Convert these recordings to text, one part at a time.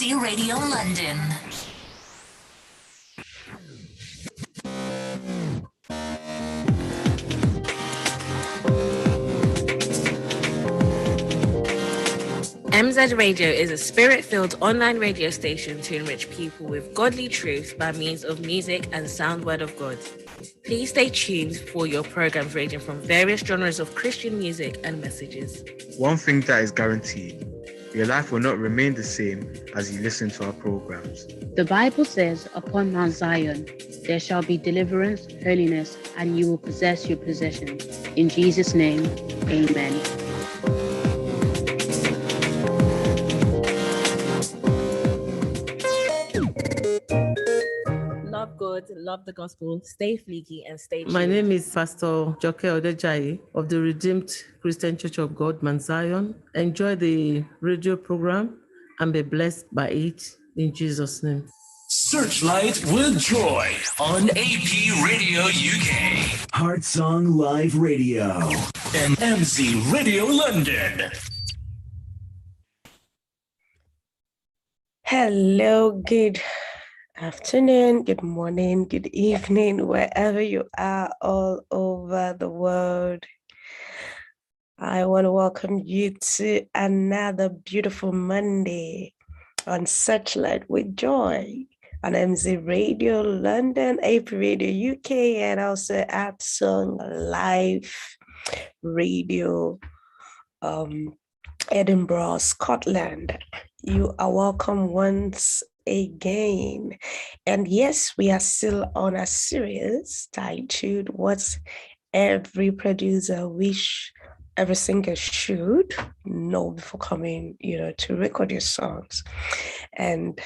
MZ Radio London. MZ Radio is a spirit-filled online radio station to enrich people with godly truth by means of music and sound word of God. Please stay tuned for your programs ranging from various genres of Christian music and messages. One thing that is guaranteed, your life will not remain the same as you listen to our programs. The Bible says, upon Mount Zion, there shall be deliverance, holiness, and you will possess your possessions. In Jesus' name, amen. Love God, love the gospel, stay fleeky and stay tuned. My name is Pastor Joke Odejayi of the Redeemed Christian Church of God, Mount Zion. Enjoy the radio program and be blessed by it in Jesus' name. Searchlight with Joy on AP Radio UK. Heart Song Live Radio. And MZ Radio London. Hello, good afternoon, good morning, good evening, wherever you are all over the world. I want to welcome you to another beautiful Monday on Searchlight with Joy on MZ Radio London, AP Radio UK, and also at Song Live Radio Edinburgh, Scotland. You are welcome once again. And yes, we are still on a series titled What Every Producer Wish Every Singer Should Know Before Coming, to record your songs. And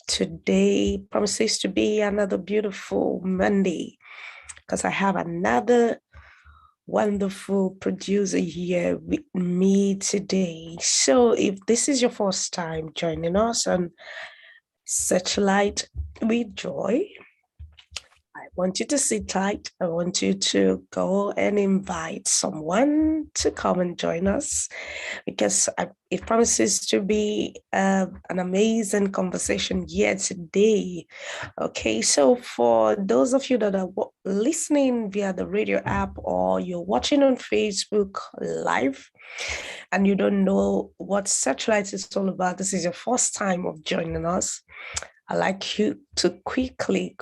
today promises to be another beautiful Monday because I have another wonderful producer here with me today. So if this is your first time joining us on Searchlight with Joy, I want you to sit tight. I want you to go and invite someone to come and join us because it promises to be an amazing conversation here today. Okay, so for those of you that are listening via the radio app or you're watching on Facebook Live and you don't know what Searchlight is all about, this is your first time of joining us. I'd like you to quickly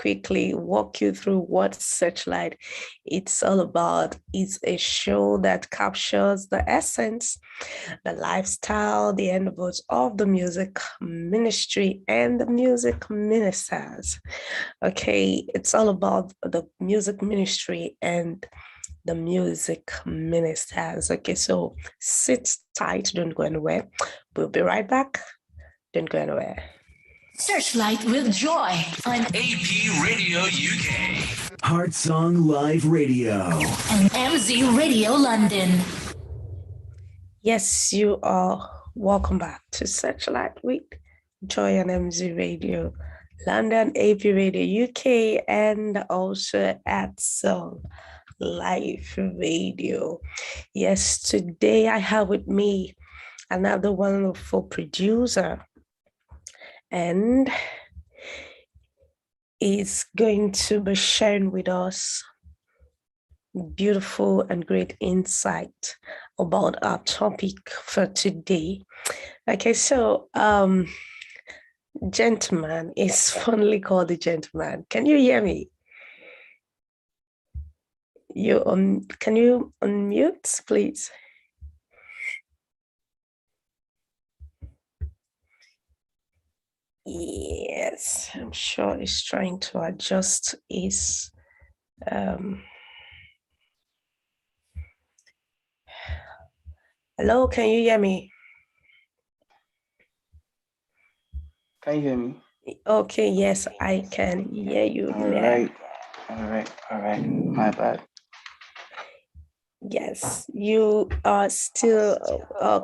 walk you through what Searchlight it's all about. It's a show that captures the essence, the lifestyle, the endeavors of the music ministry and the music ministers. Okay, it's all about the music ministry and the music ministers. Okay, so sit tight, don't go anywhere. We'll be right back. Don't go anywhere. Searchlight with Joy on AP Radio UK. Heart Song Live Radio. And MZ Radio London. Yes, you are welcome back to Searchlight with Joy on MZ Radio London, AP Radio UK, and also at Song Live Radio. Yes, today I have with me another wonderful producer, and is going to be sharing with us beautiful and great insight about our topic for today. Okay, so gentleman is fondly called the gentleman. Can you hear me? Can you unmute, please? Yes, I'm sure he's trying to adjust his Hello, can you hear me? Can you hear me? Okay, yes, I can hear you. All right. My bad. Yes, you are still,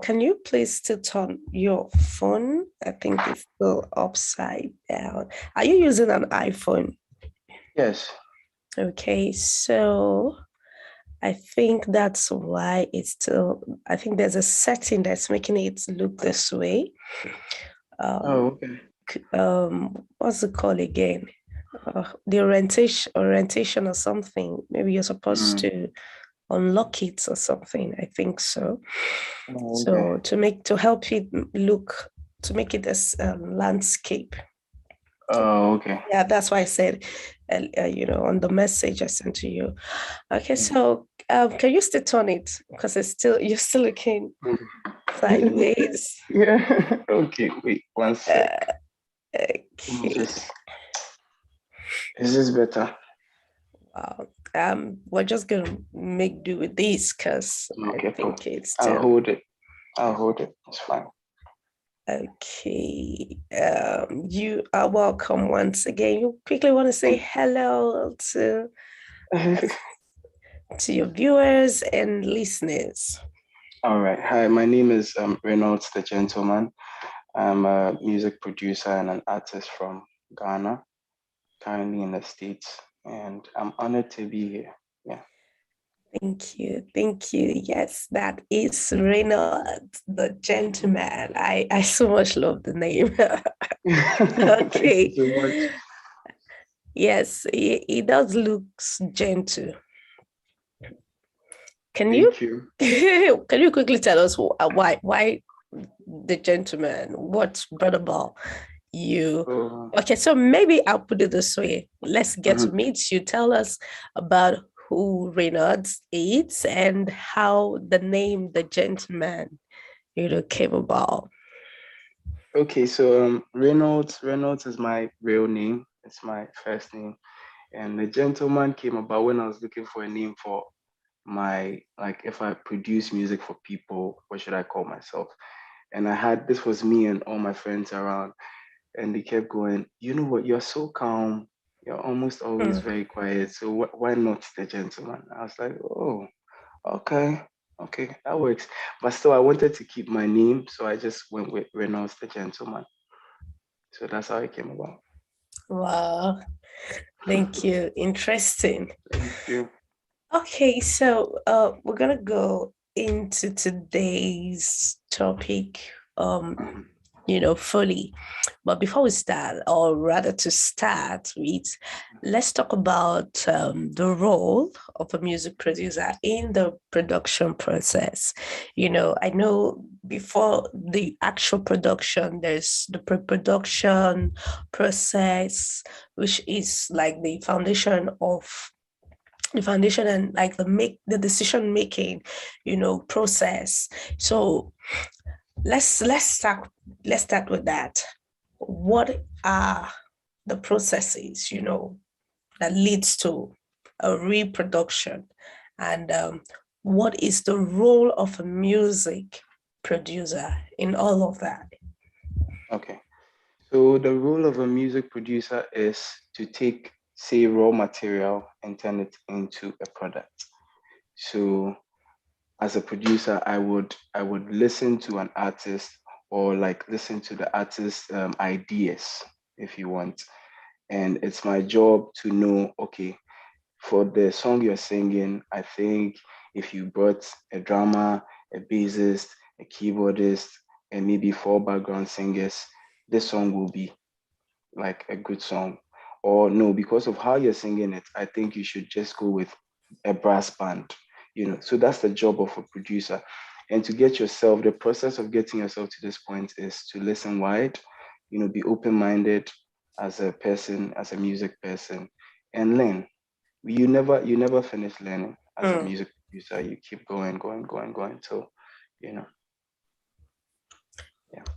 can you please still turn your phone? I think it's still upside down. Are you using an iPhone? Yes. Okay, so I think that's why it's still, I think there's a setting that's making it look this way. Okay. what's it called again? The orientation or something. Maybe you're supposed to unlock it or something. I think so. Oh, So to help it look, to make it as landscape. Oh, okay. Yeah, that's why I said, on the message I sent to you. Okay, so can you still turn it? Because you're still looking sideways. Yeah. Okay. Wait. One sec. Let me Okay. just. Is this better? Wow. We're just gonna make do with this because Okay. I think it's I'll still hold it. It's fine. okay. You are welcome once again. You quickly want to say hello to your viewers and listeners. All right. Hi, my name is Reynolds the Gentleman. I'm a music producer and an artist from Ghana, currently in the States, and I'm honored to be here. Yeah. Thank you. Thank you. Yes, that is Reynolds the Gentleman. I so much love the name. Thank Okay. you so much. Yes, he does look gentle. Can Thank you. can you quickly tell us why the gentleman? What brought about you? Okay, so maybe I'll put it this way. Let's get to meet you. Tell us about who Reynolds is and how the name the gentleman, came about. Okay, so Reynolds is my real name. It's my first name. And the gentleman came about when I was looking for a name for my, like, if I produce music for people, what should I call myself? And this was me and all my friends around, and they kept going, you know what, you're so calm, you're almost always very quiet, so why not the gentleman? I was like, oh, okay, that works. But still, I wanted to keep my name, so I just went with Reynolds the Gentleman. So that's how it came about. Wow. Thank you. Interesting. Thank you. Okay, so we're gonna go into today's topic, fully. But before we start, or rather to start with, let's talk about the role of a music producer in the production process. I know before the actual production, there's the pre-production process, which is like the foundation and like the decision making, process. So let's start with that. What are the processes, that leads to a reproduction, and what is the role of a music producer in all of that? Okay. So the role of a music producer is to take, say, raw material and turn it into a product. So as a producer, I would listen to an artist, or like listen to the artist's ideas, if you want. And it's my job to know, okay, for the song you're singing, I think if you brought a drummer, a bassist, a keyboardist, and maybe 4 background singers, this song will be like a good song. Or no, because of how you're singing it, I think you should just go with a brass band. So that's the job of a producer. And to get yourself, the process of getting yourself to this point is to listen wide, be open-minded as a person, as a music person, and learn. You never finish learning as a music producer. You keep going till, yeah.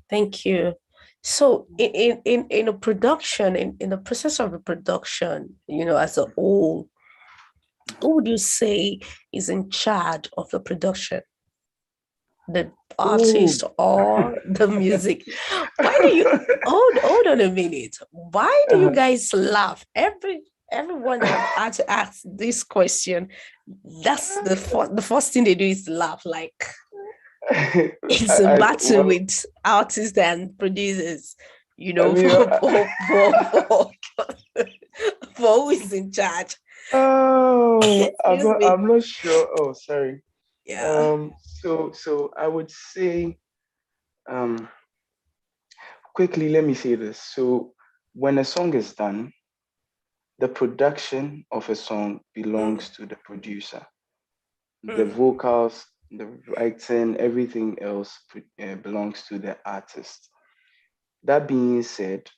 Thank you. So in a production, in the process of a production, as a whole, who would you say is in charge of the production? The artist or the music? Why do you hold on a minute? Why do you guys laugh? Everyone I've had to ask this question, that's the first thing they do is laugh. Like it's a battle with artists and producers, for who is in charge. Oh, I'm not sure. Oh, sorry. Yeah. So I would say, quickly, let me say this. So when a song is done, the production of a song belongs to the producer. The vocals, the writing, everything else belongs to the artist. That being said,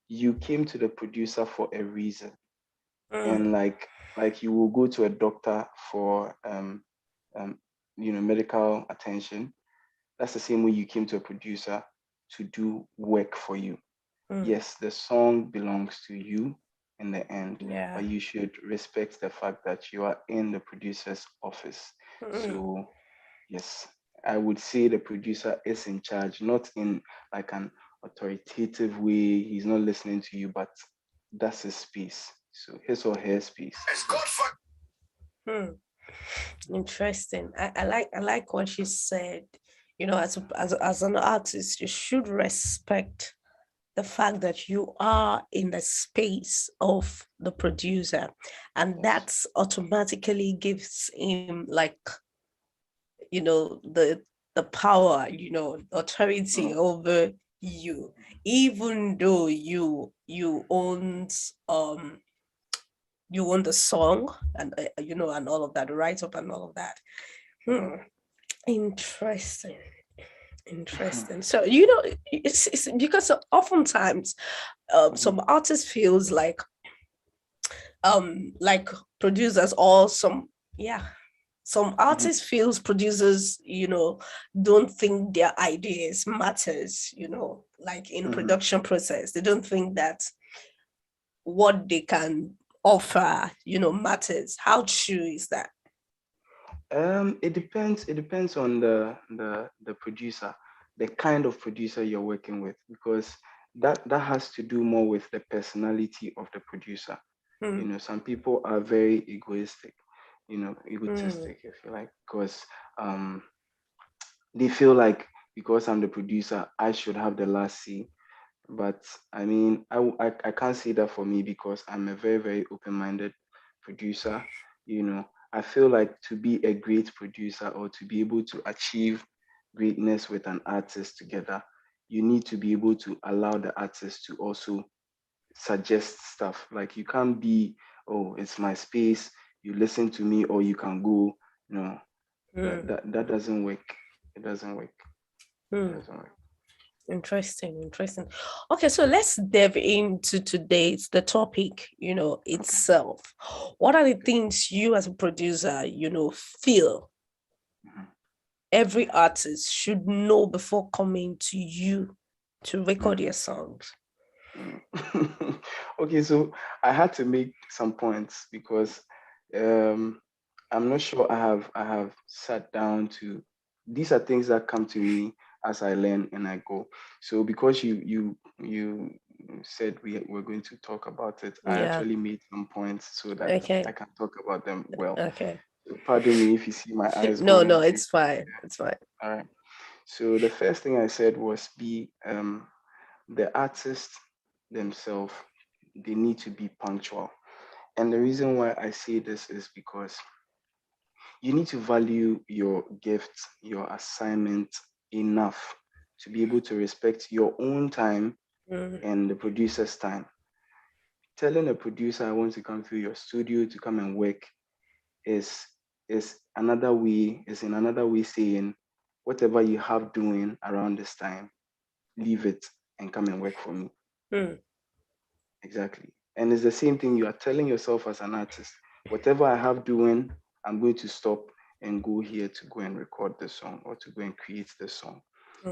you came to the producer for a reason, and like you will go to a doctor for medical attention. That's the same way you came to a producer to do work for you. Yes, the song belongs to you in the end, but you should respect the fact that you are in the producer's office. So yes, I would say the producer is in charge, not in like an authoritative way. He's not listening to you, but that's his space. So his or her space. Interesting. I like what she said. As an artist, you should respect the fact that you are in the space of the producer, and that automatically gives him the power, authority over you, even though you own the song and and all of that, the write up and all of that. Interesting. So it's because oftentimes some artists feels like producers or some artists feels producers don't think their ideas matters, like in production process. They don't think that what they can offer matters. How true is that? It depends on the producer, the kind of producer you're working with, because that has to do more with the personality of the producer. Some people are very egoistic, egotistic, if you like, because they feel like because I'm the producer, I should have the last say. But I mean, I can't say that for me, because I'm a very, very open-minded producer. I feel like to be a great producer, or to be able to achieve greatness with an artist together, you need to be able to allow the artist to also suggest stuff. Like, you can't be, oh, it's my space, you listen to me, or you can go. No, that doesn't work. It doesn't work. It doesn't work. Interesting. Okay, so let's delve into the topic, itself. What are the things you as a producer, feel every artist should know before coming to you to record your songs? Okay, so I had to make some points, because I'm not sure I have sat down to. These are things that come to me as I learn and I go. So because you said we were going to talk about it, I actually made some points so that I can talk about them well. Okay. So pardon me if you see my eyes. No, it's fine. It's fine. All right. So the first thing I said was the artist themselves, they need to be punctual. And the reason why I say this is because you need to value your gift, your assignment enough to be able to respect your own time and the producer's time. Telling a producer, I want to come through your studio to come and work is in another way saying, whatever you have doing around this time, leave it and come and work for me. Exactly. And it's the same thing you are telling yourself as an artist. Whatever I have doing, I'm going to stop and go here to go and record the song, or to go and create the song.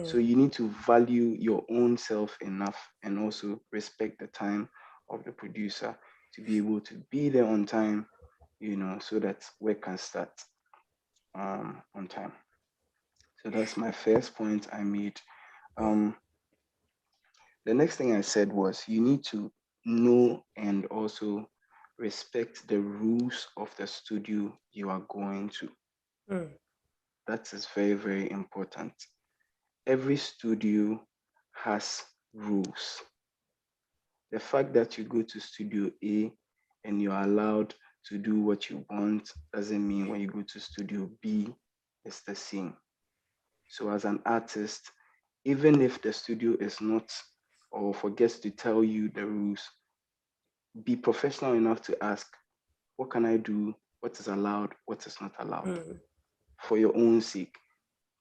So you need to value your own self enough, and also respect the time of the producer to be able to be there on time, so that work can start on time. So that's my first point I made. The next thing I said was, you need to know and also respect the rules of the studio you are going to. That is very, very important. Every studio has rules. The fact that you go to Studio A and you're allowed to do what you want doesn't mean when you go to Studio B, it's the same. So as an artist, even if the studio is not or forgets to tell you the rules, be professional enough to ask, what can I do? What is allowed? What is not allowed? For your own sake.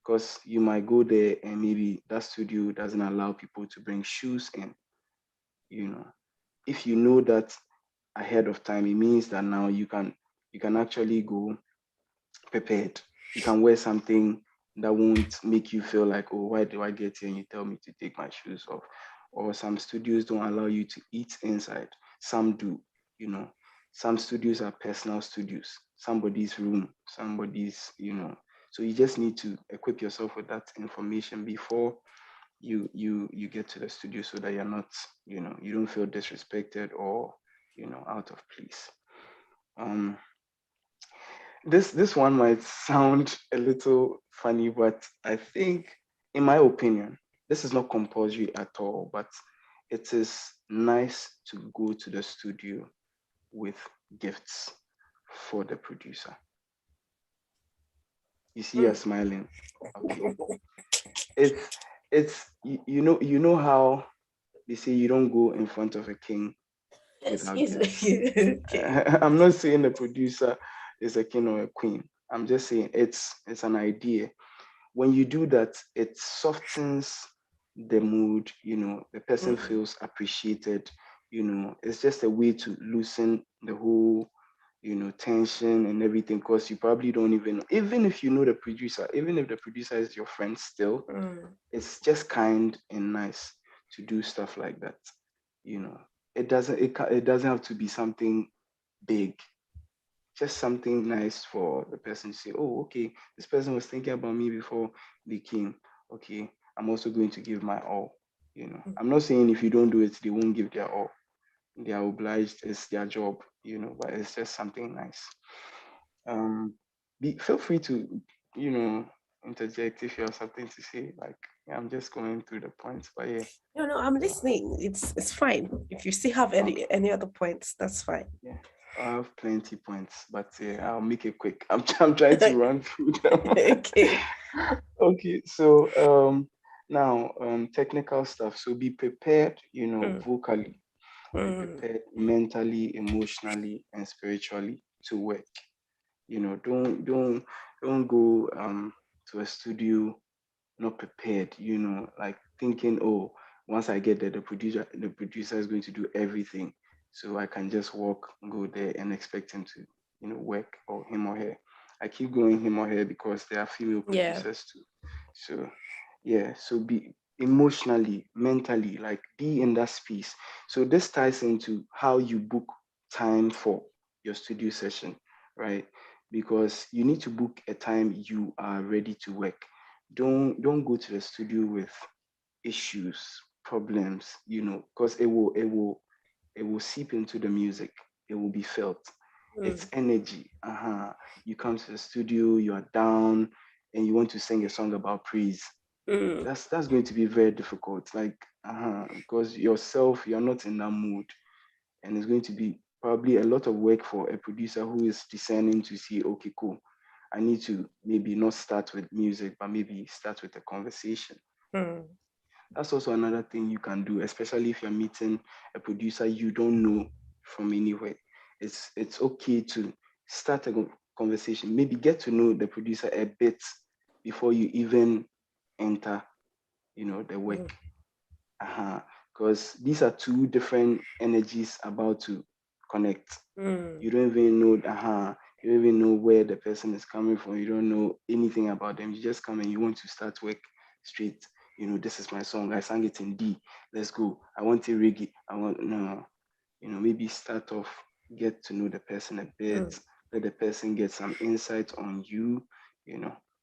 Because you might go there and maybe that studio doesn't allow people to bring shoes in. If you know that ahead of time, it means that now you can actually go prepared. You can wear something that won't make you feel like, oh, why do I get here and you tell me to take my shoes off? Or some studios don't allow you to eat inside. Some do. Some studios are personal studios, somebody's room, somebody's. So you just need to equip yourself with that information before you get to the studio, so that you're not, you don't feel disrespected or out of place. This one might sound a little funny, but I think, in my opinion, this is not compulsory at all, but it is nice to go to the studio with gifts for the producer. You see you're smiling. Okay. It's you know how they say you don't go in front of a king without gifts. I'm not saying the producer is a king or a queen. I'm just saying it's an idea. When you do that, it softens the mood, the person feels appreciated, it's just a way to loosen the whole, tension and everything, because you probably don't even if you know the producer, even if the producer is your friend still, it's just kind and nice to do stuff like that. It doesn't have to be something big, just something nice for the person to say, oh, okay, this person was thinking about me before they came. Okay, I'm also going to give my all. I'm not saying if you don't do it, they won't give their all. They are obliged, it's their job, but it's just something nice. Feel free to, interject if you have something to say. Like, I'm just going through the points, but yeah. No, I'm listening. It's fine. If you still have any other points, that's fine. Yeah. I have plenty points, but yeah, I'll make it quick. I'm trying to run through them. Okay. Okay. So now technical stuff. So be prepared, vocally. Be prepared mentally, emotionally, and spiritually to work. Don't go to a studio not prepared. Like thinking, oh, once I get there, the producer is going to do everything. So I can just walk, go there, and expect him to, work, or him or her. I keep going him or her because there are female producers too. So yeah, so be emotionally, mentally, like be in that space. So this ties into how you book time for your studio session, right? Because you need to book a time you are ready to work. Don't go to the studio with issues, problems, because it will seep into the music. It will be felt. It's energy. You come to the studio, you are down, and you want to sing a song about praise. That's going to be very difficult. Like, because yourself, you're not in that mood, and it's going to be probably a lot of work for a producer who is discerning to see, okay, cool, I need to maybe not start with music, but maybe start with a conversation. That's also another thing you can do, especially if you're meeting a producer you don't know from anywhere. It's okay to start a conversation, maybe get to know the producer a bit before you even enter, the work. Because these are two different energies about to connect. You don't even know, you don't even know where the person is coming from. You don't know anything about them. You just come and you want to start work straight. This is my song. I sang it in D. Let's go. I want a reggae. Maybe start off, get to know the person a bit. Let the person get some insight on you,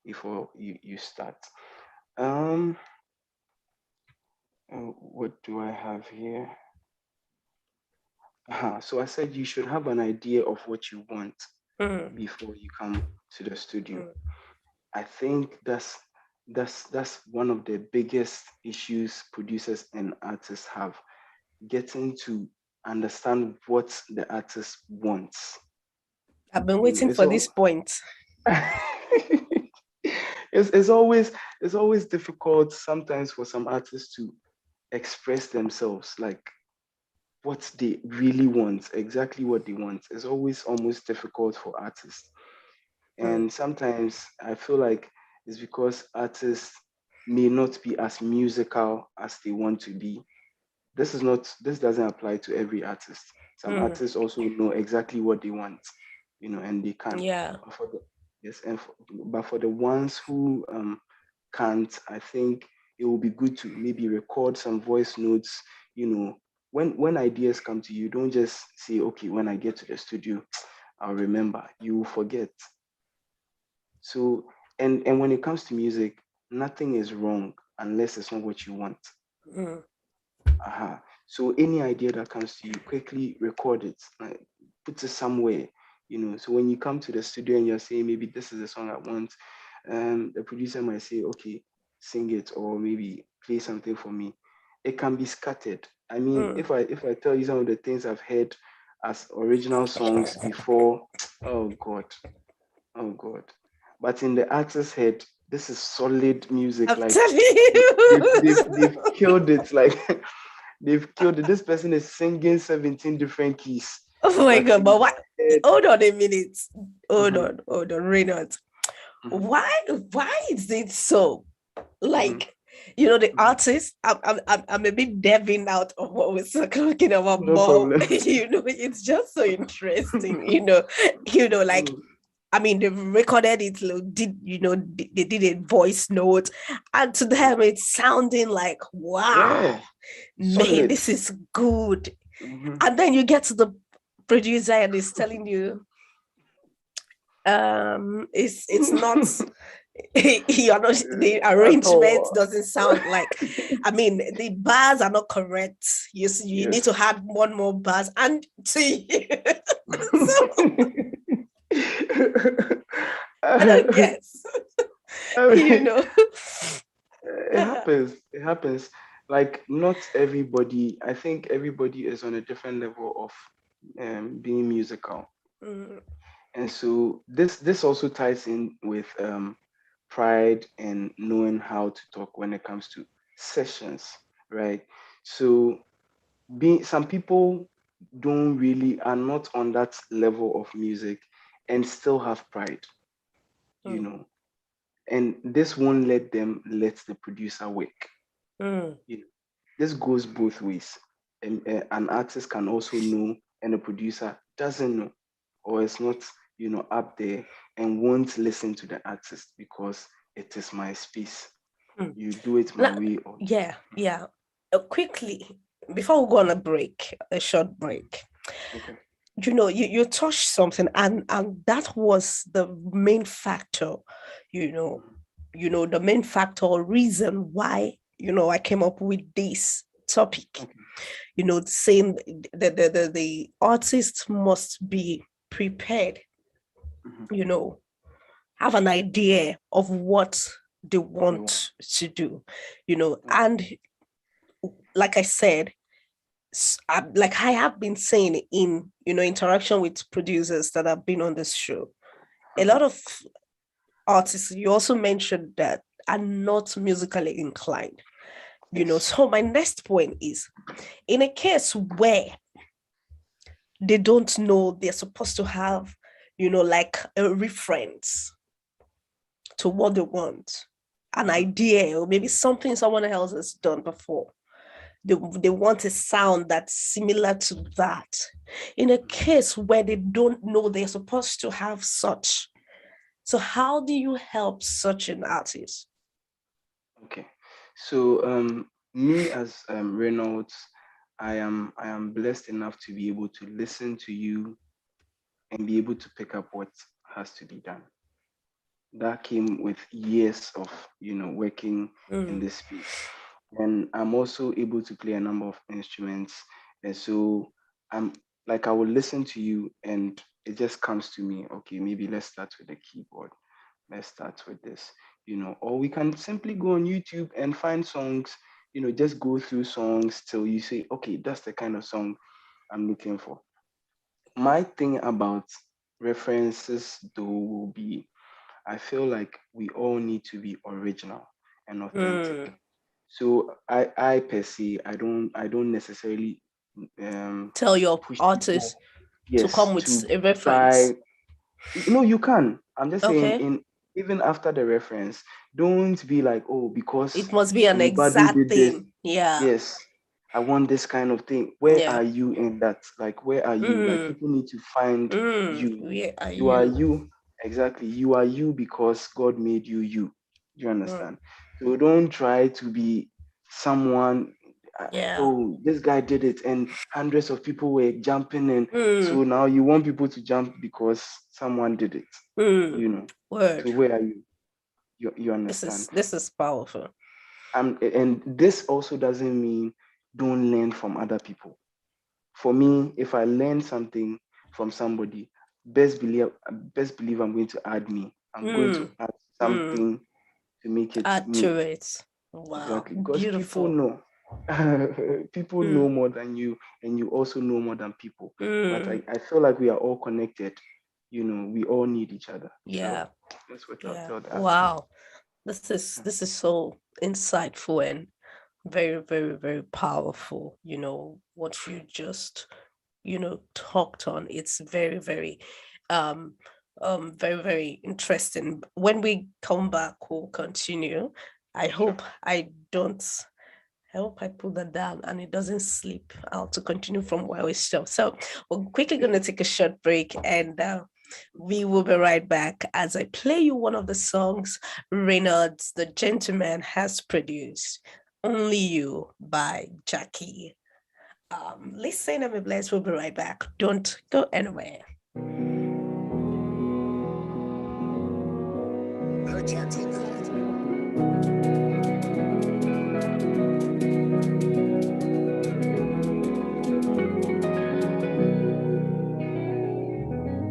before you start. What do I have here? So I said you should have an idea of what you want before you come to the studio. I think that's one of the biggest issues producers and artists have, getting to understand what the artist wants. I've been waiting for this point. it's always difficult sometimes for some artists to express themselves, like what they really want, exactly what they want. It's always almost difficult for artists. And sometimes I feel like it's because artists may not be as musical as they want to be. This doesn't apply to every artist. Some artists also know exactly what they want, and they can. Yeah. But for the yes, but for the ones who can't, I think it will be good to maybe record some voice notes. When ideas come to you, don't just say, okay, when I get to the studio, I'll remember. You will forget. So, and when it comes to music, nothing is wrong unless it's not what you want. Mm. So any idea that comes to you, quickly record it, like, put it somewhere. So when you come to the studio and you're saying maybe this is the song I want, the producer might say, okay, sing it, or maybe play something for me. It can be scattered. I mean, if I tell you some of the things I've heard as original songs before, oh God, oh God. But in the artist's head, this is solid music. I'm Like telling they've you. killed it. Like they've killed it. This person is singing 17 different keys. Oh my But God, in but what? their head, Hold on a minute. mhm, Hold on, Reynolds. mhm, Why is it so? mhm, Like, the mhm. artist, I'm a bit deving out of what we're talking about, No but problem. it's just so interesting, like, Mm, I mean, they recorded it, they did a voice note, and to mhm. them it's sounding like, wow, Yeah, man, solid. this is good. Mhm. And then you get to the producer and he's telling you, it's not you're not, the At arrangement all. doesn't sound like, I mean, the bars are not correct. You need to Yes. add one more bars and see. So I don't I guess, you mean, know. it happens. It happens. Like not everybody. I think everybody is on a different level of being musical, Mm, and so this also ties in with pride and knowing how to talk when it comes to sessions, right? So being some people don't really are not on that level of music and still have pride, you mm, know, and this won't let them let the producer work. mm. You know, this goes both ways. And an artist can also know, and a producer doesn't know, or is not, up there and won't listen to the artist because it is my space. Mm. You do it my Now, way, or yeah, yeah. Quickly, before we go on a short break, okay. you touched something, and that was the main factor, you know, Mhm. the main factor or reason why, I came up with this topic, Okay. saying the artist must be prepared, Mhm. you know, have an idea of what they They want. want to do, Okay. and like I said, like I have been saying in interaction with producers that have been on this show, a Mhm. lot of artists you also mentioned that are not musically inclined. Yes. So my next point is, in a case where they don't know they're supposed to have, like a reference to what they want, an Mhm. idea, or maybe something someone else has done before. They want a sound that's similar to that. In a Mhm. case where they don't know they're supposed to have such, so how do you help such an artist? Okay. So me as Reynolds, I am blessed enough to be able to listen to you and be able to pick up what has to be done. That came with years of working in Mm, this space, and I'm also able to play a number of instruments. And so I'm like, I will listen to you and it just comes to me, okay, maybe let's start with the keyboard, let's start with this, or we can simply go on YouTube and find songs, just go through songs till you say, okay, that's the kind of song I'm looking for. My thing about references though will be, I feel like we all need to be original and authentic. So I per se, I don't necessarily Tell your push artist people, to come yes, with to a reference. try. No, you can. I'm just saying, Okay. even after the reference, don't be like, oh, because It must be an somebody exact did this. thing. Yeah. Yes, I want this kind of thing. Where Yeah. are you in that? Like, where are you? Like, people need to find you. Where are You are you? you. Exactly. You are you because God made you you. You understand? So don't try to be someone. Yeah. Oh, this guy did it, and hundreds of people were jumping in. Mm. So now you want people to jump because someone did it. You know. Word. So where are you? You This understand? is powerful. And this also doesn't mean don't learn from other people. For me, if I learn something from somebody, best believe I'm going to add me. I'm going to add something to make it Add me. to it. Wow. Exactly. Because people Beautiful. know. People know more than you, and you also know more than people. But I feel like we are all connected. You know, we all need each other. Yeah. So that's what I'll Yeah. tell that. Wow. This is so insightful and very, very, very powerful. You know, what you just, talked on. It's very, very very, very interesting. When we come back, we'll continue. I hope I put that down and it doesn't slip out to continue from where we stopped. So we're quickly going to take a short break and we will be right back as I play you one of the songs Reynolds, the gentleman, has produced. Only You by Jackie. Listen and be blessed. We'll be right back. Don't go anywhere. The gentleman.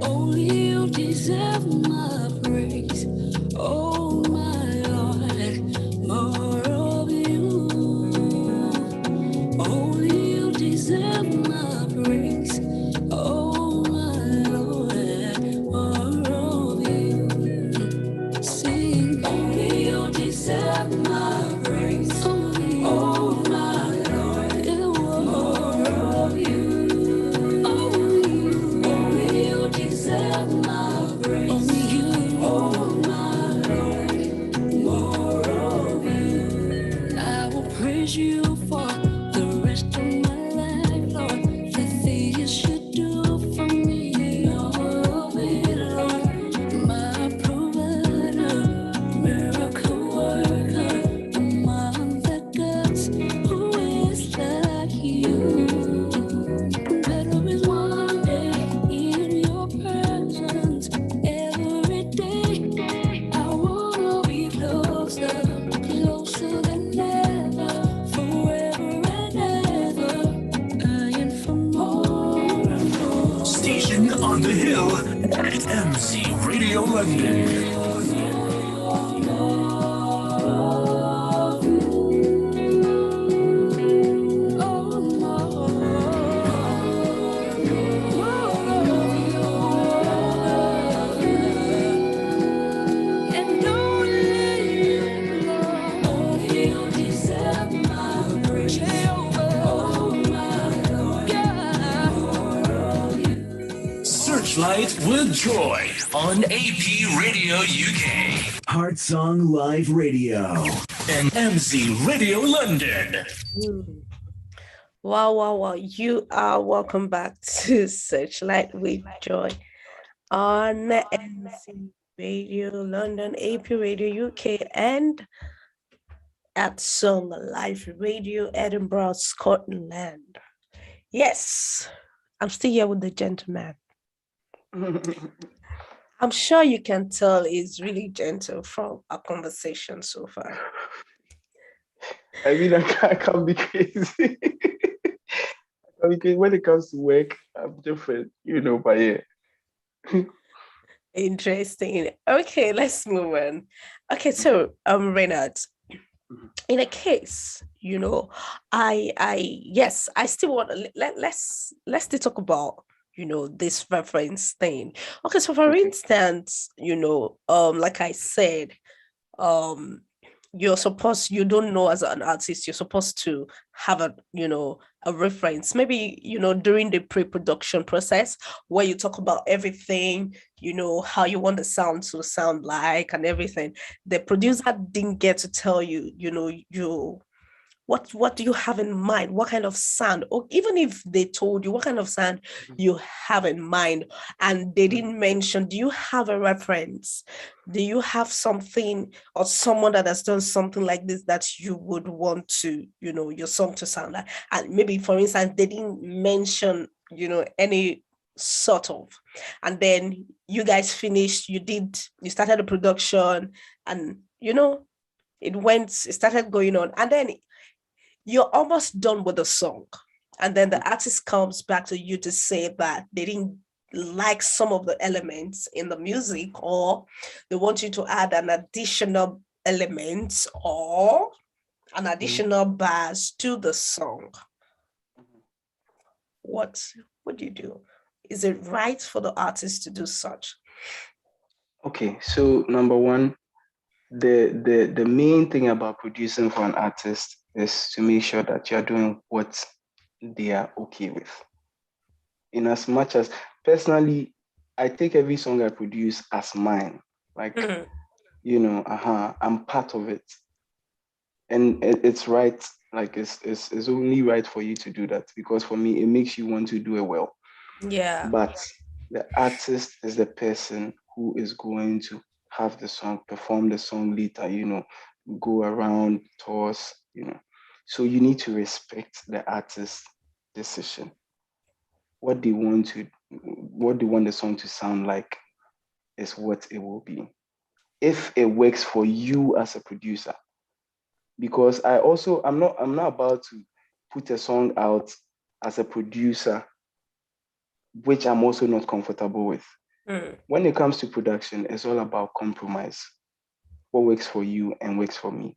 Only you deserve my praise. Oh my Lord, more of you. Only you deserve my praise. Oh my Lord, more of you. Sing, only you deserve my praise. Oh my Lord, more of you. Only you deserve my praise. Only you, oh my Lord, more of you. I will praise you for the rest of my life, Lord. The things you do for me, all of it, Lord. My provider, miracle worker, among the gods, who is like you? Better is one day in your presence every day. I wanna be closer, closer than ever, forever and ever. I am for more and more. Station on the hill at MC Radio London. And only you deserve my praise. Oh my Lord, Searchlight with Joy on AP Radio UK. Heart Song Live Radio. And MC Radio London. Wow. You are welcome back to Searchlight with Joy on MC Radio London, AP Radio UK, and at Song Live Radio Edinburgh, Scotland. Yes, I'm still here with the gentleman. I'm sure you can tell he's really gentle from our conversation so far. I mean, I can't be crazy. Because when it comes to work, I'm different, but yeah. Interesting. Okay, let's move on. Okay, so Reynard, in a case, I still want let's still talk about this reference thing. Okay, so for Okay. instance, like I said, um you don't know, as an artist, you're supposed to have a reference, maybe during the pre-production process, where you talk about everything, how you want the sound to sound like and everything. The producer didn't get to tell you, what do you have in mind, what kind of sound, or even if they told you what kind of sound you have in mind and they didn't mention, do you have a reference? Do you have something or someone that has done something like this that you would want to, your song to sound like? And maybe, for instance, they didn't mention, any sort of, and then you guys finished, you started the production, and it started going on, and then you're almost done with the song. And then the artist comes back to you to say that they didn't like some of the elements in the music, or they want you to add an additional element or an additional bars to the song. What do you do? Is it right for the artist to do such? Okay, so number one, the main thing about producing for an artist is to make sure that you're doing what they are okay with. In as much as, personally, I take every song I produce as mine. Like, I'm part of it. And it's right, like it's only right for you to do that, because for me, it makes you want to do it well. Yeah. But the artist is the person who is going to have the song, perform the song later, go around, tours, So you need to respect the artist's decision. What they want the song to sound like is what it will be. If it works for you as a producer. Because I'm not about to put a song out as a producer, which I'm also not comfortable with. When it comes to production, it's all about compromise. What works for you and works for me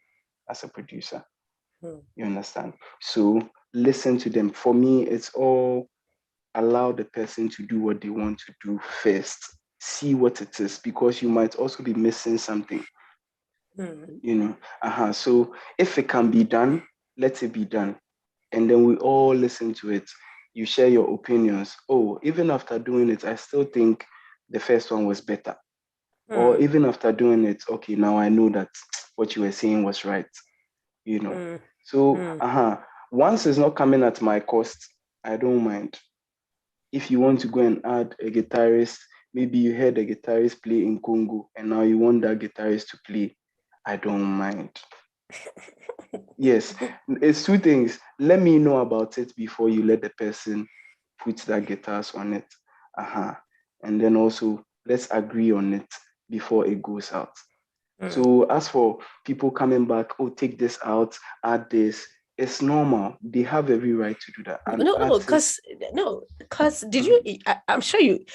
as a producer. You understand? So listen to them. For me, it's all allow the person to do what they want to do first. See what it is, because you might also be missing something. So if it can be done, let it be done. And then we all listen to it. You share your opinions. Oh, even after doing it, I still think the first one was better. Or even after doing it, okay, now I know that what you were saying was right. So once it's not coming at my cost, I don't mind. If you want to go and add a guitarist, maybe you heard a guitarist play in Congo and now you want that guitarist to play, I don't mind. Yes, it's two things. Let me know about it before you let the person put that guitars on it. And then also, let's agree on it before it goes out. So as for people coming back, oh, take this out, add this, it's normal. They have every right to do that. Because did you? I'm sure you.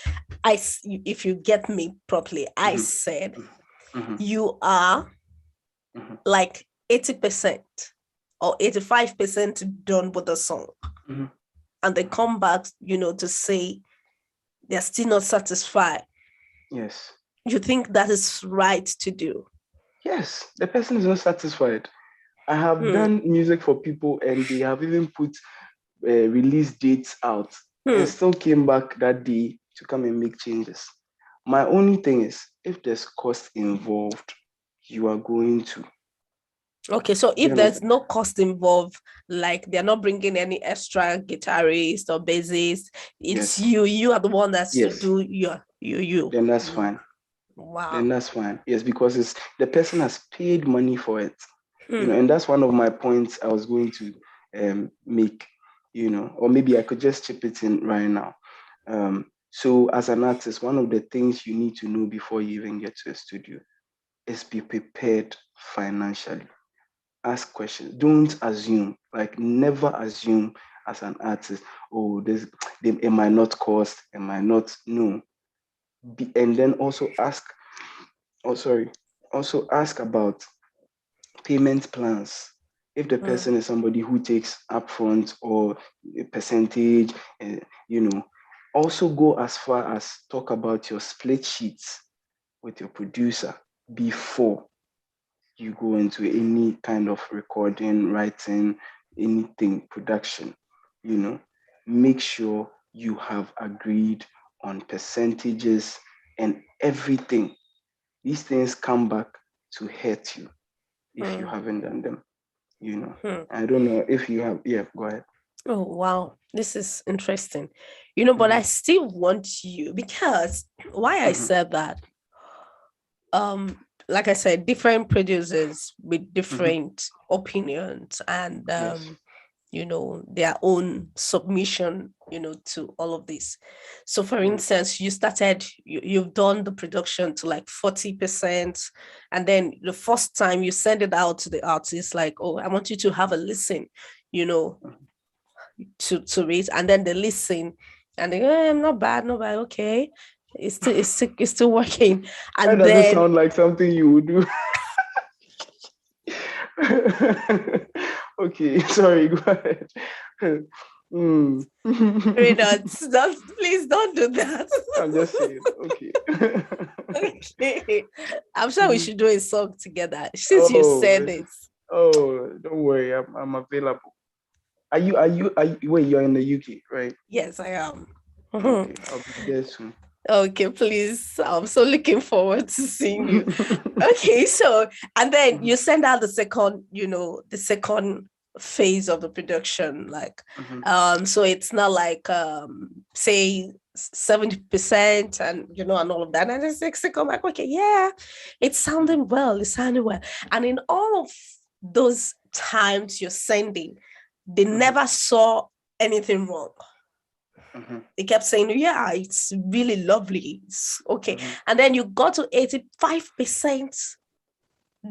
If you get me properly, I said you are like 80% or 85% done with the song, and they come back, to say they're still not satisfied. Yes. You think that is right to do? Yes, the person is not satisfied. I have done music for people and they have even put release dates out and still came back that day to come and make changes. My only thing is, if there's cost involved, you are going to. Okay, so if there's no cost involved, like they're not bringing any extra guitarist or bassist, it's you are the one that's to do you. Then that's fine. Wow. Then that's fine. Yes, because the person has paid money for it. And that's one of my points I was going to make, or maybe I could just chip it in right now. So as an artist, one of the things you need to know before you even get to a studio is be prepared financially. Ask questions. Don't assume. Like, never assume as an artist, oh, it might not cost, it might not. No. And then also ask about payment plans. If the person is somebody who takes upfront or a percentage, Also go as far as talk about your split sheets with your producer before you go into any kind of recording, writing, anything, production. Make sure you have agreed on percentages and everything. These things come back to hurt you if you haven't done them. I don't know if you have. Yeah, go ahead. Oh, wow. This is interesting. But I still want you, because why I said that, like I said, different producers with different opinions and, their own submission, to all of this. So for instance, you've done the production to like 40%. And then the first time you send it out to the artist, like, oh, I want you to have a listen, to it. And then they listen and they go, not bad, okay. It's still working. And that doesn't then sound like something you would do. Okay, sorry, go ahead. Please don't do that. I'm just saying. Okay. Okay. I'm sure we should do a song together since you said it. Oh, don't worry, I'm available. Are you wait, you're in the UK, right? Yes, I am. Okay, I'll be there soon. Okay, please. I'm so looking forward to seeing you. Okay, so, and then you send out the second phase of the production, like, so it's not like, say 70% and, and all of that. And it's like, I'm like, okay, yeah, it's sounding well. And in all of those times you're sending, they never saw anything wrong. They kept saying, yeah, it's really lovely. It's okay. And then you got to 85%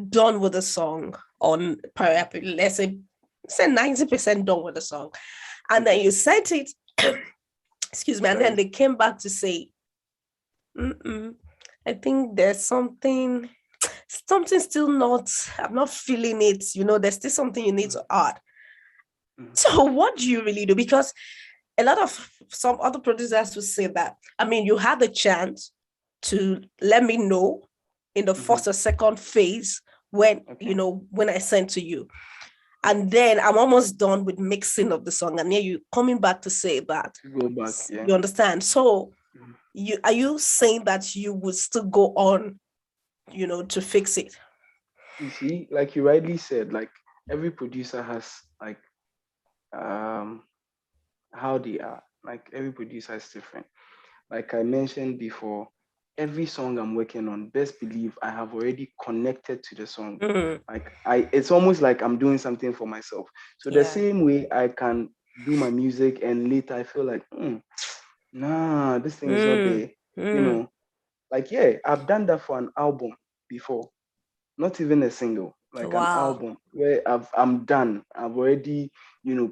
done with the song on, let's say 90% done with the song. And then you sent it, excuse me, and then they came back to say, I think there's something still not, I'm not feeling it. There's still something you need to add. So what do you really do? Because a lot of some other producers will say that, you had the chance to let me know in the first or second phase when, when I sent to you. And then I'm almost done with mixing of the song. And then you coming back to say that. Go back, yeah. You understand? So are you saying that you would still go on, to fix it? You see, like you rightly said, like every producer has like, how they are. Like every producer is different. Like I mentioned before, every song I'm working on, best believe I have already connected to the song. Like it's almost like I'm doing something for myself. So the same way I can do my music and later I feel like, nah, this thing is not there. Like, yeah, I've done that for an album before, not even a single. Like an album where I'm done. I've already,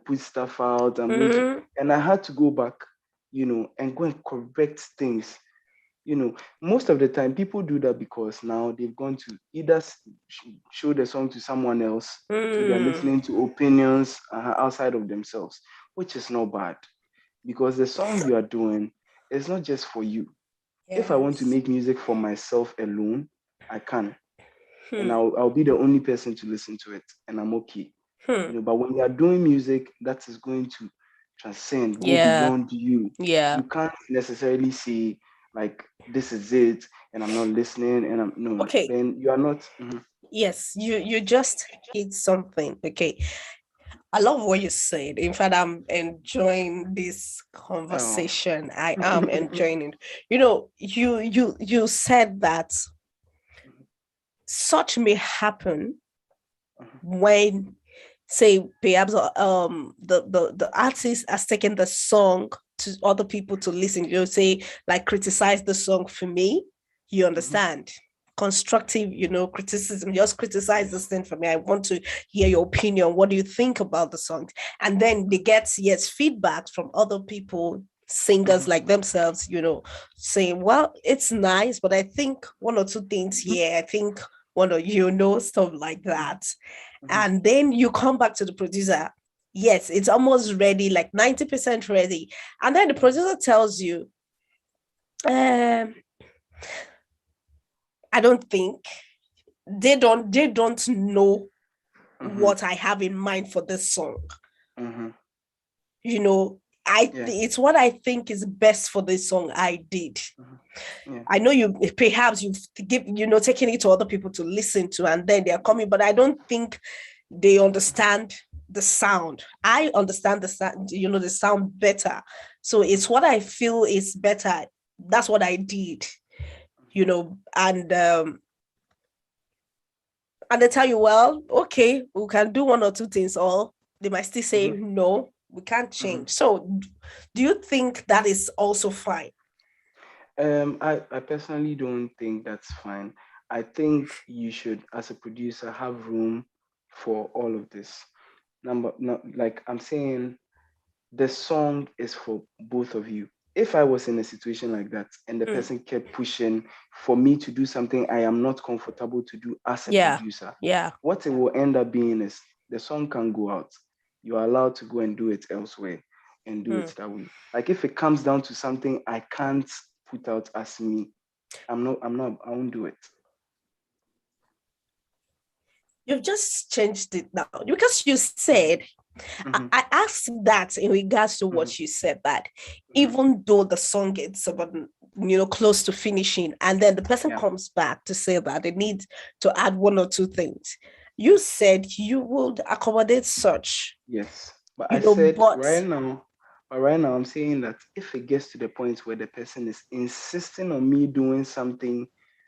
put stuff out. And I had to go back, and go and correct things. Most of the time people do that because now they've gone to either show the song to someone else, so they're listening to opinions outside of themselves, which is not bad, because the song you are doing is not just for you. Yes. If I want to make music for myself alone, I can. And I'll be the only person to listen to it, and I'm okay. But when you are doing music that is going to transcend, go beyond you, you can't necessarily say like this is it, and I'm not listening, and I'm no. Okay. Then you are not. Yes, you just hit something. Okay, I love what you said. In fact, I'm enjoying this conversation. I am enjoying it. You said that such may happen when, say, perhaps the artist has taken the song to other people to listen. Say, like, criticize the song for me. You understand? Constructive, criticism. Just criticize this thing for me. I want to hear your opinion. What do you think about the song? And then they get feedback from other people, singers like themselves, saying, well, it's nice, but I think one or two things here, I think one or stuff like that. And then you come back to the producer, yes, it's almost ready, like 90% ready. And then the producer tells you, I don't think they don't know what I have in mind for this song. You know, it's what I think is best for this song I did. I know you perhaps you've taken it to other people to listen to, and then they're coming, but I don't think they understand the sound. I understand the sound, the sound better. So it's what I feel is better. That's what I did, and they tell you, well, okay, we can do one or two things, or they might still say, no, we can't change. So do you think that is also fine? I personally don't think that's fine. I think you should, as a producer, have room for all of this. Like I'm saying, the song is for both of you. If I was in a situation like that and the person kept pushing for me to do something I am not comfortable to do as a producer, what it will end up being is the song can go out. You are allowed to go and do it elsewhere and do it that way. Like if it comes down to something I can't put out as me, I won't do it. You've just changed it now because you said, I asked that in regards to what you said, that even though the song gets about, close to finishing, and then the person comes back to say that they need to add one or two things, you said you would accommodate such. Yes, but right now I'm saying that if it gets to the point where the person is insisting on me doing something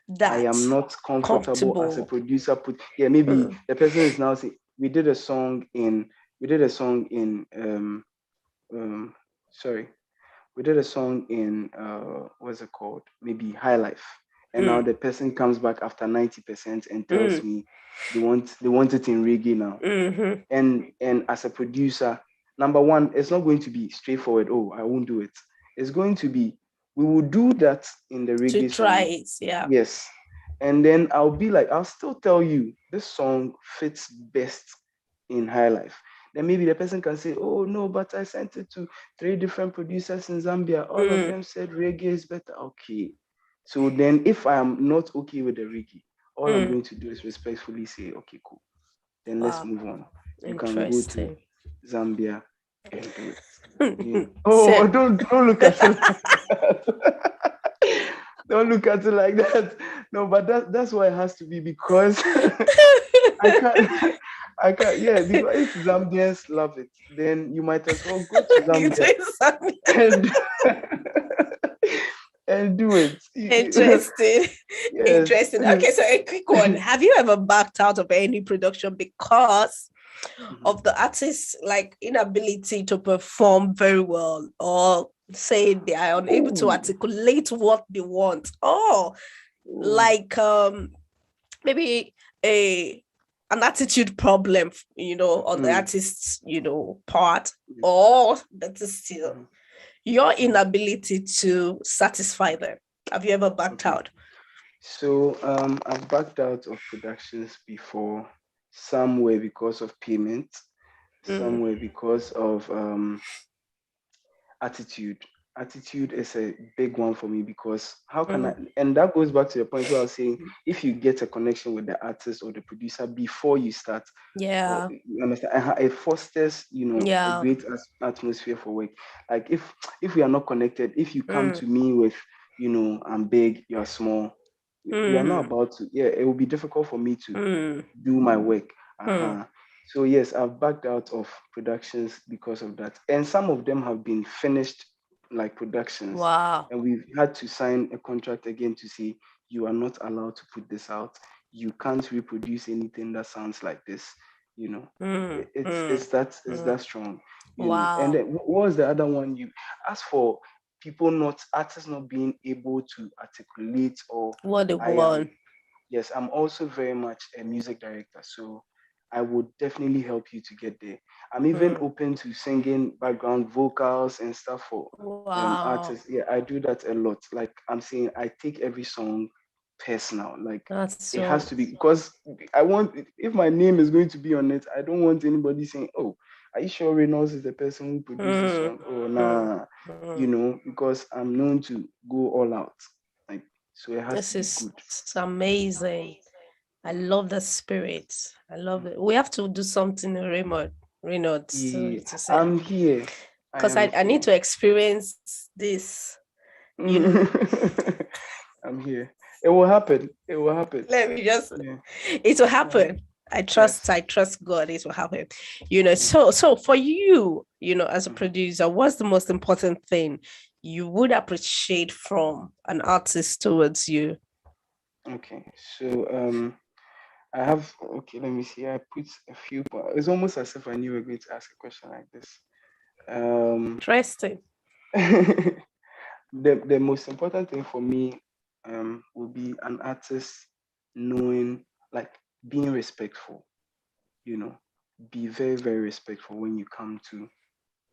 that I am not comfortable as a producer, maybe the person is now saying, we did a song in what's it called? Maybe High Life. And now the person comes back after 90% and tells me they want it in reggae now. And as a producer, number one, it's not going to be straightforward. Oh, I won't do it. It's going to be, we will do that in the reggae to try song. it, yeah. Yes. And then I'll still tell you this song fits best in High Life. Then maybe the person can say, oh no, but I sent it to 3 different producers in Zambia. All of them said reggae is better. Okay. So then if I am not okay with the reggae, all I'm going to do is respectfully say, okay, cool. Then let's move on. You can go to Zambia and do it. Yeah. Oh, don't look at it like that. Don't look at it like that. No, but that's why it has to be, because I can't, yeah, because if Zambians love it, then you might as well go to Zambia and do it. Interesting. Yes. Interesting. Okay, so a quick one. Have you ever backed out of any production because of the artist's inability to perform very well, or say they are unable to articulate what they want, or maybe an attitude problem, on the artist's, part, or that is still your inability to satisfy them? Have you ever backed out? So I've backed out of productions before. Some were because of payment, some were because of attitude. Attitude is a big one for me, because how can I, and that goes back to the point where I was saying, if you get a connection with the artist or the producer before you start, you understand, it fosters, a great atmosphere for work. Like if we are not connected, if you come to me with, I'm big, you're small, we are not about to, it will be difficult for me to do my work. So yes, I've backed out of productions because of that. And some of them have been finished productions. Wow. And we've had to sign a contract again to say, you are not allowed to put this out. You can't reproduce anything that sounds like this. It's that strong. Wow. And then what was the other one? You asked for artists not being able to articulate or what they want. Yes, I'm also very much a music director, so I would definitely help you to get there. I'm even open to singing background vocals and stuff for artists. Yeah, I do that a lot. Like I'm saying, I take every song personal. Like it has to be, because I want, if my name is going to be on it, I don't want anybody saying, oh, are you sure Reynolds is the person who produced the song? Oh, nah, because I'm known to go all out. Like, so it has This to be is good. it's amazing. I love the spirit. I love it. We have to do something, Reynolds, Yeah, to say. I'm here. Because I need to experience this. I'm here. It will happen. It will happen. Let me just. Yeah. It will happen. I trust God. It will happen. So for you, as a producer, what's the most important thing you would appreciate from an artist towards you? Okay, so I have. Okay, let me see. I put a few. It's almost as if I knew you were going to ask a question like this. Interesting. The most important thing for me will be an artist knowing, like, being respectful. Be very, very respectful when you come to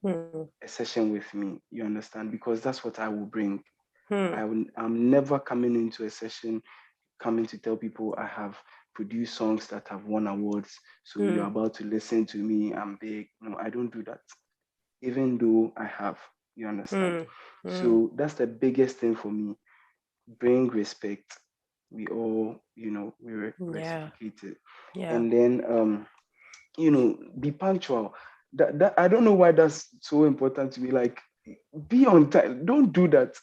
a session with me. You understand? Because that's what I will bring. I'm never coming into a session coming to tell people I have produced songs that have won awards. So you're about to listen to me. I'm big. No, I don't do that. Even though I have, you understand? So that's the biggest thing for me. Bring respect. We all, we reciprocate it. Yeah. And then, be punctual. That I don't know why that's so important to me. Like, be on time. Don't do that.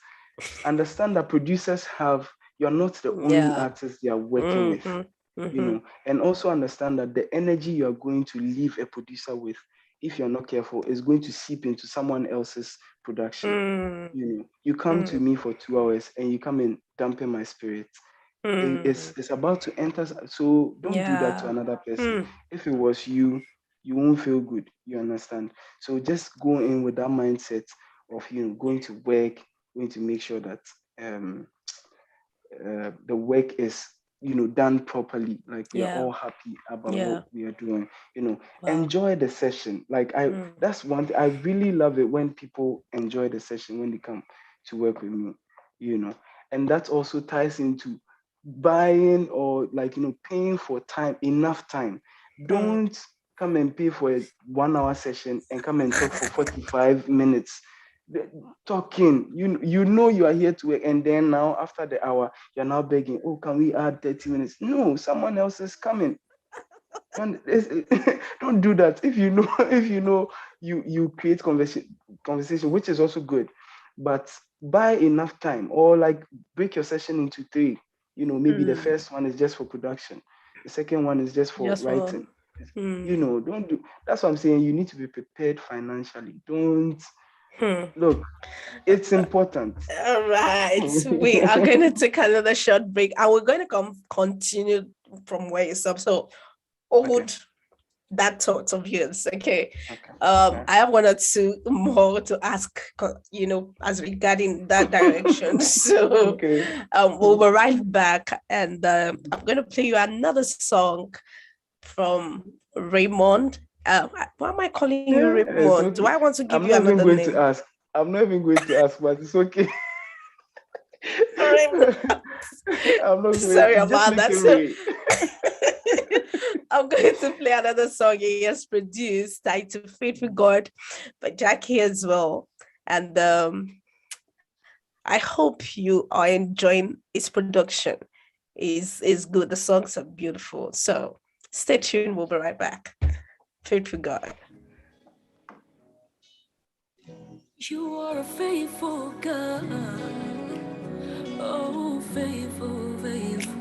Understand that producers you're not the only artist they are working with, and also understand that the energy you are going to leave a producer with, if you're not careful, is going to seep into someone else's production. You come to me for 2 hours and you come and dampen my spirit. It's about to enter, so don't do that to another person. If it was you won't feel good, you understand? So just go in with that mindset of going to work, going to make sure that the work is done properly, like we are all happy about what we are doing. Enjoy the session. Like that's one thing I really love, it when people enjoy the session when they come to work with me. And that also ties into buying or paying for time, enough time. Don't come and pay for a 1 hour session and come and talk for 45 minutes talking. You are here to work, and then now after the hour you're now begging, oh, can we add 30 minutes? No, someone else is coming. And don't do that. If you create conversation, which is also good, but buy enough time, or like break your session into 3. Maybe the first one is just for production, the second one is just for writing. Don't do. That's what I'm saying. You need to be prepared financially. Don't look. It's important. All right, we are going to take another short break, and we're going to continue from where you stopped. So hold that thought of yours. Okay. I have 1 or 2 more to ask, as regarding that direction. So we'll be right back, and I'm going to play you another song from Raymond. Why am I calling you Raymond? Okay. Do I want to give you another name? I'm not even going to ask, but it's okay. I'm not sorry about that. I'm going to play another song he has produced, titled Faithful God, by Jackie as well. And I hope you are enjoying its production. Is good. The songs are beautiful. So stay tuned. We'll be right back. Faithful God. You are a faithful God. Oh, faithful, faithful.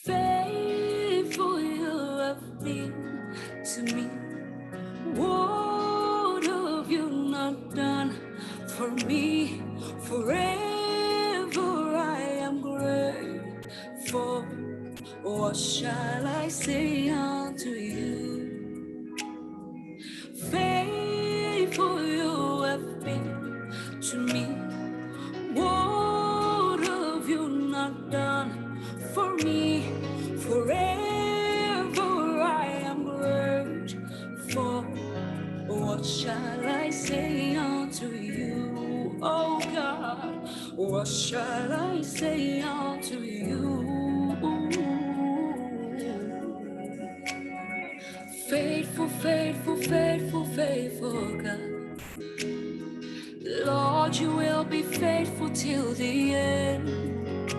Faithful you have been to me. What have you not done for me? Forever I am grateful. What shall I say unto you? Faithful you have been to me. What have you not done for me? Forever I am grateful. What shall I say unto you, oh God? What shall I say unto you? faithful, faithful, faithful God. Lord, you will be faithful till the end.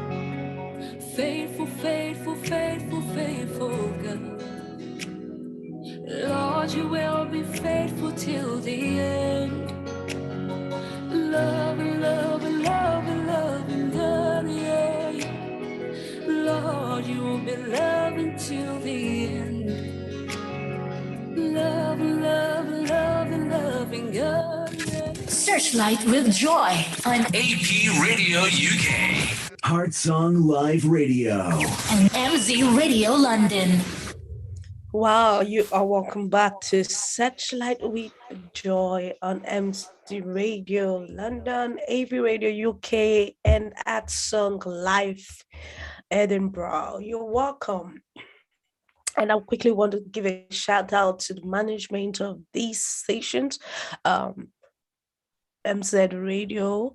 Faithful, faithful, faithful, faithful God. Lord, you will be faithful till the end. Love, love, love, love, love, yeah. Lord, you will be loving till the end. Love, love, love, loving God, yeah. Searchlight with Joy on AP Radio UK. Heart Song Live Radio. And MZ Radio London. Wow, you are welcome back to Searchlight with Joy on MC Radio London, AV Radio UK, and at Song Live Edinburgh. You're welcome. And I quickly want to give a shout out to the management of these stations, MZ Radio,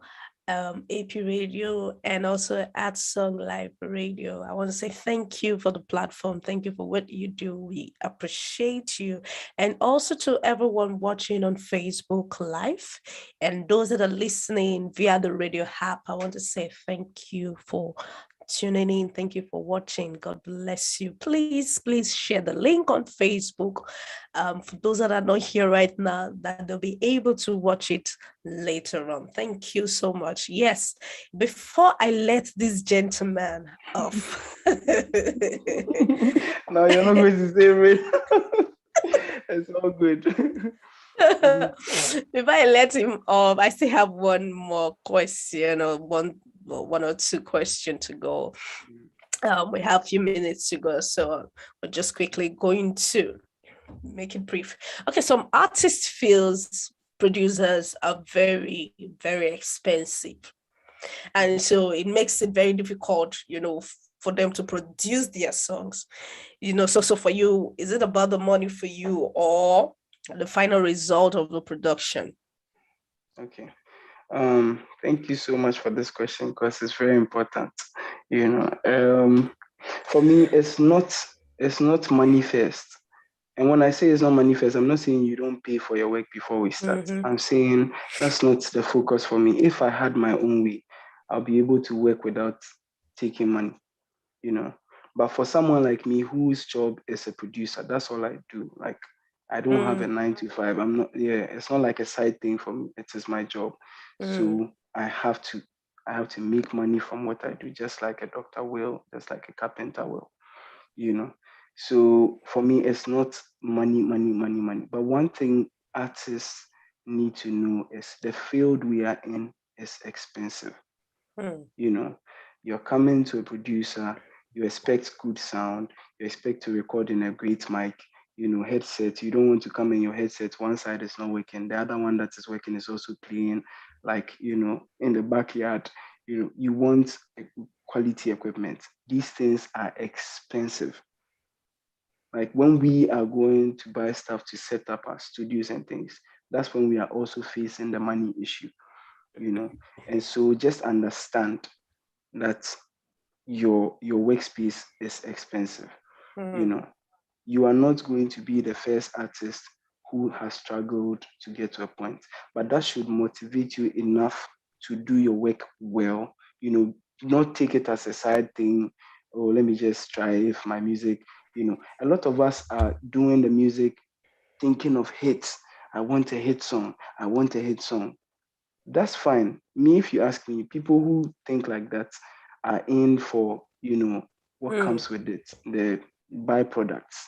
AP Radio, and also at Song Live Radio. I want to say thank you for the platform. Thank you for what you do. We appreciate you. And also to everyone watching on Facebook Live and those that are listening via the radio app, I want to say thank you for tuning in. Thank you for watching. God bless you. Please share the link on Facebook for those that are not here right now, that they'll be able to watch it later on. Thank you so much. Yes, before I let this gentleman off. No, you're not going to say it. It's all good. If I let him off, I still have one more question, or one or two questions to go. We have a few minutes to go, so we're just quickly going to make it brief. Okay, some artists feels producers are very, very expensive, and so it makes it very difficult, for them to produce their songs. So for you, is it about the money for you or the final result of the production? Okay. Thank you so much for this question, because it's very important. For me, it's not money first. And when I say it's not money first, I'm not saying you don't pay for your work before we start. Mhm. I'm saying that's not the focus for me. If I had my own way, I'll be able to work without taking money, But for someone like me whose job is a producer, that's all I do. Like, I don't have a 9 to 5. It's not like a side thing for me. It is my job. So I have to make money from what I do, just like a doctor will, just like a carpenter will, So for me, it's not money. But one thing artists need to know is the field we are in is expensive. You're coming to a producer, you expect good sound, you expect to record in a great mic, headset. You don't want to come in your headset, one side is not working, the other one that is working is also playing, in the backyard. You want quality equipment. These things are expensive. Like, when we are going to buy stuff to set up our studios and things, that's when we are also facing the money issue, And so just understand that your workspace is expensive. You are not going to be the first artist who has struggled to get to a point, but that should motivate you enough to do your work well. Not take it as a side thing. Oh, let me just try if my music. A lot of us are doing the music thinking of hits. I want a hit song. That's fine. Me, if you ask me, people who think like that are in for, what comes with it, the byproducts.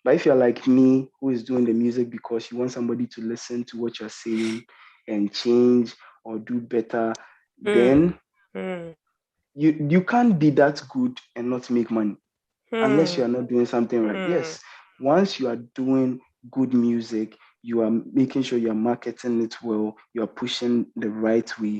But if you're like me, who is doing the music because you want somebody to listen to what you're saying and change or do better, then you can't be that good and not make money unless you are not doing something right. Yes, once you are doing good music, you are making sure you are marketing it well, you are pushing the right way.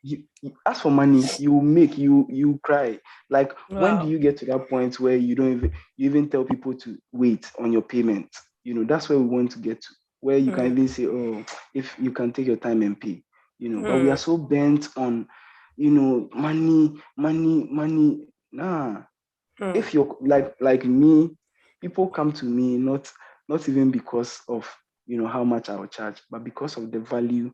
You ask for money, you cry. Like, when do you get to that point where you even tell people to wait on your payment? That's where we want to get to, where you can even say, oh, if you can take your time and pay. But we are so bent on, money. Nah. If you're like me, people come to me not not even because of how much I will charge, but because of the value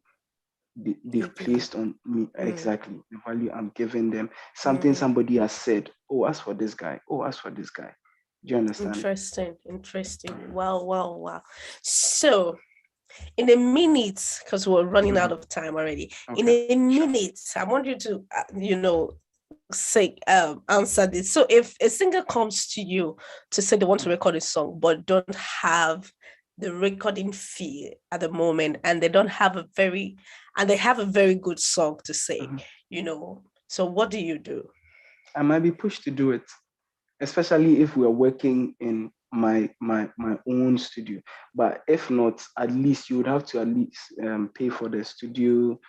they've placed on me. Exactly, the value I'm giving them. Something somebody has said, oh, ask for this guy. Oh, ask for this guy. Do you understand? Interesting. Wow. So, in a minute, because we're running out of time already. Okay. In a minute, I want you to, say answer this. So, if a singer comes to you to say they want to record a song, but don't have the recording fee at the moment, and they have a very good song to say, so what do you do? I might be pushed to do it, especially if we're working in my own studio. But if not, at least you would have to at least pay for the studio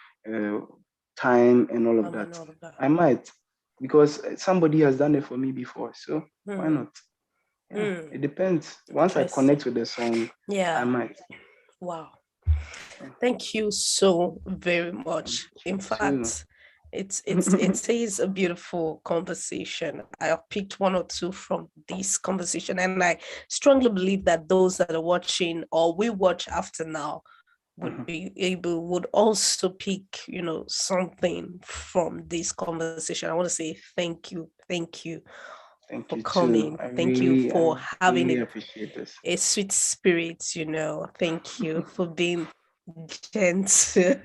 time and all of that. I might, because somebody has done it for me before, so why not? It depends. Once I connect with the song, I might. Wow. Thank you so very much. In fact, it is a beautiful conversation. I have picked one or two from this conversation, and I strongly believe that those that are watching or will watch after now would also pick, something from this conversation. I want to say thank you for coming. Thank you for having a sweet spirit, Thank you for being gentle.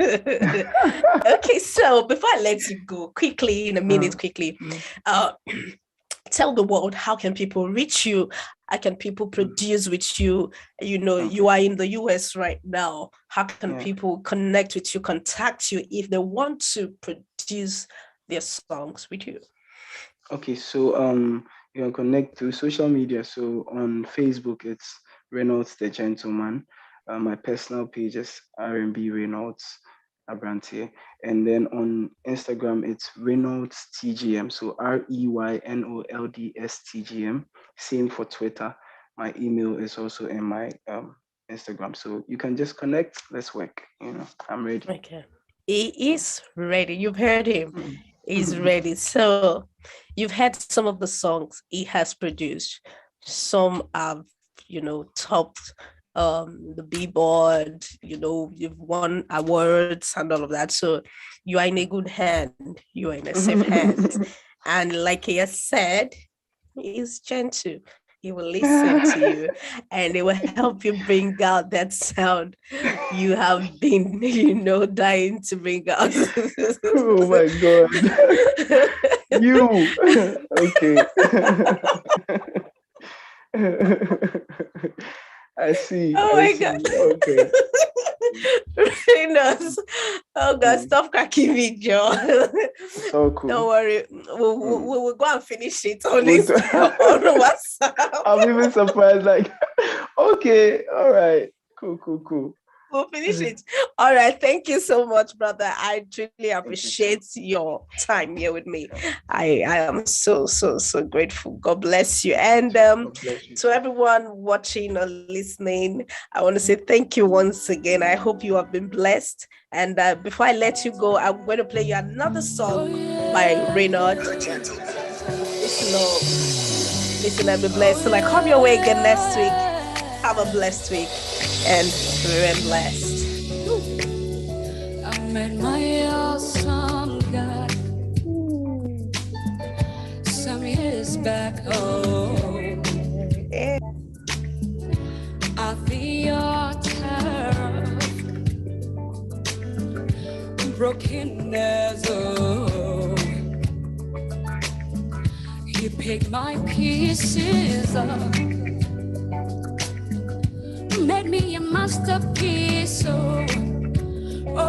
Okay, so before I let you go, quickly, in a minute, tell the world, how can people reach you? How can people produce with you? You are in the US right now. How can people connect with you, contact you if they want to produce their songs with you? Okay, so you can connect through social media. So on Facebook, it's Reynolds the Gentleman. My personal page is R&B Reynolds Abrantier. And then on Instagram, it's Reynolds TGM. So REYNOLDS TGM. Same for Twitter. My email is also in my Instagram. So you can just connect. Let's work. I'm ready. Okay. He is ready. You've heard him. He's ready. So you've heard some of the songs he has produced. Some have, topped the Billboard, you've won awards and all of that. So you are in a good hand. You are in a safe hand. And like he has said, he's gentle. He will listen to you and it will help you bring out that sound you have been, dying to bring out. Oh my God. You. Okay. I see. My God. Okay. Oh God, stop cracking me, Joe. So cool. Don't worry. We'll go and finish it on WhatsApp. I'm even surprised. Okay, all right. Cool. We'll finish it. All right. Thank you so much, brother. I truly appreciate your time here with me. I am so grateful. God bless you. And to everyone watching or listening, I want to say thank you once again. I hope you have been blessed. And before I let you go, I'm going to play you another song by Reynolds. Listen and be blessed. So come your way again next week. Have a blessed week and remain blessed. I met my awesome God some years back. At the altar of brokenness, He picked my pieces up, made me a masterpiece. Oh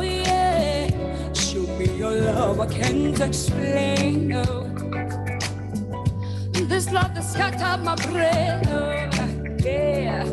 yeah, show me your love, I can't explain. This love that scattered my brain. Yeah,